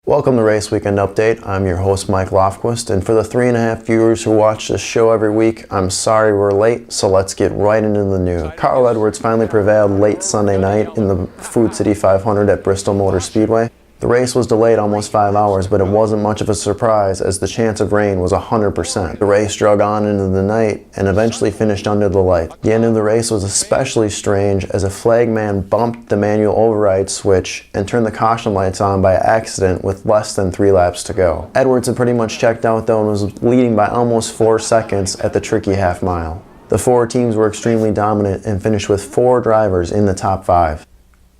Welcome to Race Weekend Update. I'm your host Mike Lofquist, and for the 3.5 viewers who watch this show every week, I'm sorry we're late, so let's get right into the news. Carl Edwards finally prevailed late Sunday night in the Food City 500 at Bristol Motor Speedway. The race was delayed almost 5 hours, but it wasn't much of a surprise as the chance of rain was 100%. The race drug on into the night and eventually finished under the light. The end of the race was especially strange as a flagman bumped the manual override switch and turned the caution lights on by accident with less than 3 laps to go. Edwards had pretty much checked out though and was leading by almost 4 seconds at the tricky half mile. The 4 teams were extremely dominant and finished with 4 drivers in the top 5.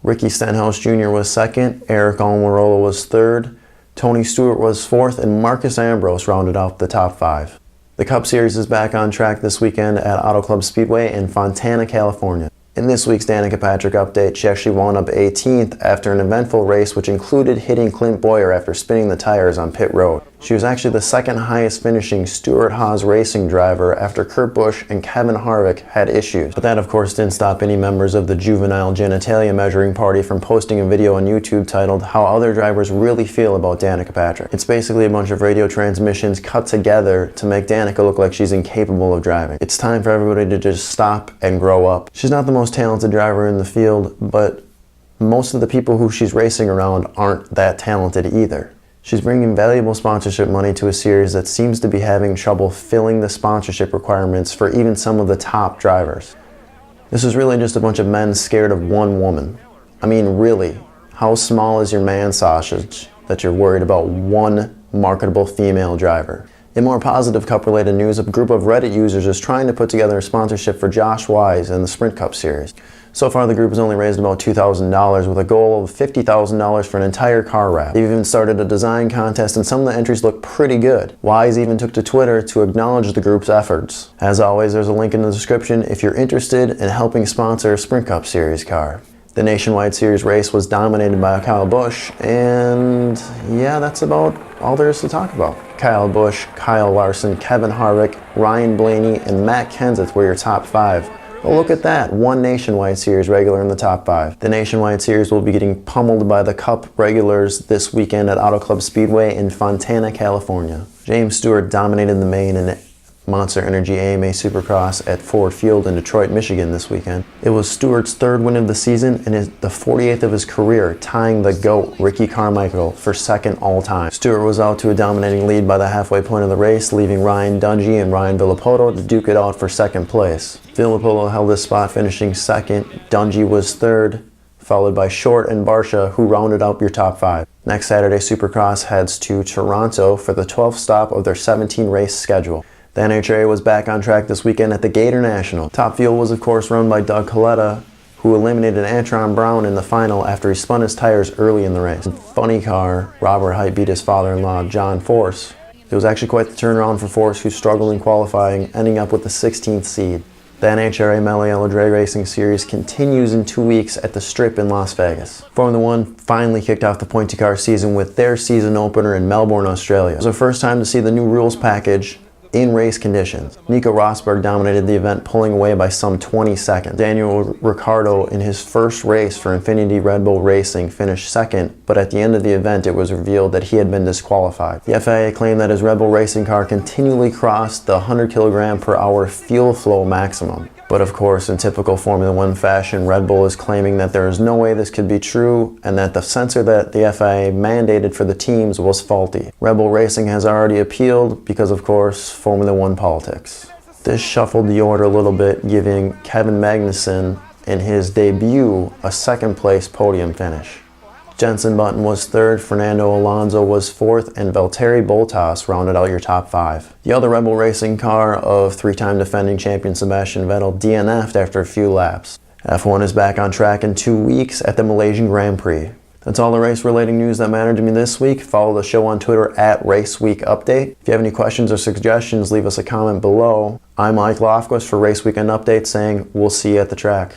Ricky Stenhouse Jr. was second, Eric Almirola was third, Tony Stewart was fourth, and Marcus Ambrose rounded out the top 5. The Cup Series is back on track this weekend at Auto Club Speedway in Fontana, California. In this week's Danica update, she actually wound up 18th after an eventful race which included hitting Clint Boyer after spinning the tires on pit road. She was actually the second highest finishing Stewart-Haas racing driver after Kurt Busch and Kevin Harvick had issues. But that of course didn't stop any members of the juvenile genitalia measuring party from posting a video on YouTube titled How Other Drivers Really Feel About Danica Patrick. It's basically a bunch of radio transmissions cut together to make Danica look like she's incapable of driving. It's time for everybody to just stop and grow up. She's not the most talented driver in the field, but most of the people who she's racing around aren't that talented either. She's bringing valuable sponsorship money to a series that seems to be having trouble filling the sponsorship requirements for even some of the top drivers. This is really just a bunch of men scared of one woman. I mean, really, how small is your man sausage that you're worried about one marketable female driver? In more positive Cup-related news, a group of Reddit users is trying to put together a sponsorship for Josh Wise in the Sprint Cup Series. So far, the group has only raised about $2,000 with a goal of $50,000 for an entire car wrap. They've even started a design contest and some of the entries look pretty good. Wise even took to Twitter to acknowledge the group's efforts. As always, there's a link in the description if you're interested in helping sponsor a Sprint Cup Series car. The Nationwide Series race was dominated by Kyle Busch, and yeah, that's about all there is to talk about. Kyle Busch, Kyle Larson, Kevin Harvick, Ryan Blaney, and Matt Kenseth were your top 5. Well, look at that, one Nationwide Series regular in the top 5. The Nationwide Series will be getting pummeled by the Cup regulars this weekend at Auto Club Speedway in Fontana, California. James Stewart dominated the main and Monster Energy AMA Supercross at Ford Field in Detroit, Michigan this weekend. It was Stewart's 3rd win of the season and is the 48th of his career, tying the GOAT, Ricky Carmichael, for 2nd all-time. Stewart was out to a dominating lead by the halfway point of the race, leaving Ryan Dungey and Ryan Villopoto to duke it out for 2nd place. Villopoto held this spot, finishing 2nd. Dungey was 3rd, followed by Short and Barcia, who rounded out your top 5. Next Saturday, Supercross heads to Toronto for the 12th stop of their 17-race schedule. The NHRA was back on track this weekend at the Gator National. Top fuel was of course run by Doug Coletta, who eliminated Antron Brown in the final after he spun his tires early in the race. Funny car, Robert Hight beat his father-in-law, John Force. It was actually quite the turnaround for Force, who struggled in qualifying, ending up with the 16th seed. The NHRA Mellow Yellow Drag Racing Series continues in 2 weeks at the Strip in Las Vegas. Formula One finally kicked off the pointy car season with their season opener in Melbourne, Australia. It was the first time to see the new rules package in race conditions. Nico Rosberg dominated the event, pulling away by some 20 seconds. Daniel Ricciardo, in his first race for Infinity Red Bull Racing, finished 2nd, but at the end of the event it was revealed that he had been disqualified. The FIA claimed that his Red Bull racing car continually crossed the 100 kg per hour fuel flow maximum. But of course, in typical Formula One fashion, Red Bull is claiming that there is no way this could be true and that the sensor that the FIA mandated for the teams was faulty. Red Bull Racing has already appealed because, of course, Formula One politics. This shuffled the order a little bit, giving Kevin Magnussen in his debut a 2nd place podium finish. Jenson Button was 3rd, Fernando Alonso was 4th, and Valtteri Bottas rounded out your top 5. The other Red Bull racing car of 3-time defending champion Sebastian Vettel DNF'd after a few laps. F1 is back on track in 2 weeks at the Malaysian Grand Prix. That's all the race-relating news that mattered to me this week. Follow the show on Twitter at RaceWeekUpdate. If you have any questions or suggestions, leave us a comment below. I'm Mike Lofquist for Race Weekend Update saying we'll see you at the track.